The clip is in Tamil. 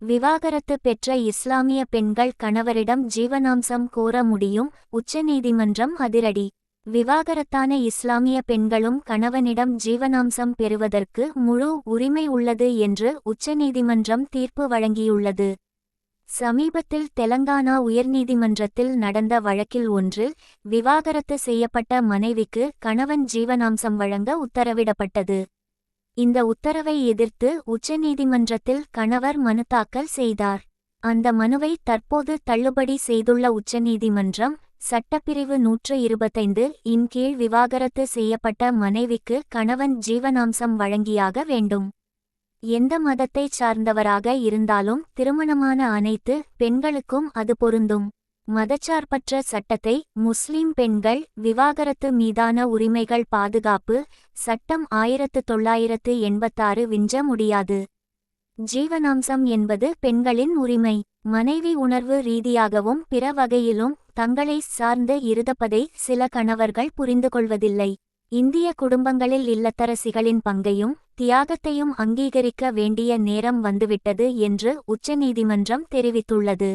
விவாகரத்து பெற்ற இஸ்லாமிய பெண்கள் கணவரிடம் ஜீவனாம்சம் கோர முடியும், உச்சநீதிமன்றம் அதிரடி. விவாகரத்தான இஸ்லாமிய பெண்களும் கணவனிடம் ஜீவனாம்சம் பெறுவதற்கு முழு உரிமை உள்ளது என்று உச்சநீதிமன்றம் தீர்ப்பு வழங்கியுள்ளது. சமீபத்தில் தெலங்கானா உயர்நீதிமன்றத்தில் நடந்த வழக்கில் ஒன்றில் விவாகரத்து செய்யப்பட்ட மனைவிக்கு கணவன் ஜீவனாம்சம் வழங்க உத்தரவிடப்பட்டது. இந்த உத்தரவை எதிர்த்து உச்சநீதிமன்றத்தில் கணவர் மனு தாக்கல் செய்தார். அந்த மனுவை தற்போது தள்ளுபடி செய்துள்ள உச்சநீதிமன்றம், சட்டப்பிரிவு 125 இன் கீழ் விவாகரத்து செய்யப்பட்ட மனைவிக்கு கணவன் ஜீவனாம்சம் வழங்கியாக வேண்டும். எந்த மதத்தைச் சார்ந்தவராக இருந்தாலும் திருமணமான அனைத்து பெண்களுக்கும் அது பொருந்தும். மதச்சார்பற்ற சட்டத்தை முஸ்லிம் பெண்கள் விவாகரத்து மீதான உரிமைகள் பாதுகாப்பு சட்டம் 1986 விஞ்ச முடியாது. ஜீவனாம்சம் என்பது பெண்களின் உரிமை. மனைவி உணர்வு ரீதியாகவும் பிற வகையிலும் தங்களை சார்ந்து இருப்பதை சில கணவர்கள் புரிந்துகொள்வதில்லை. இந்திய குடும்பங்களில் இல்லத்தரசிகளின் பங்கையும் தியாகத்தையும் அங்கீகரிக்க வேண்டிய நேரம் வந்துவிட்டது என்று உச்சநீதிமன்றம் தெரிவித்துள்ளது.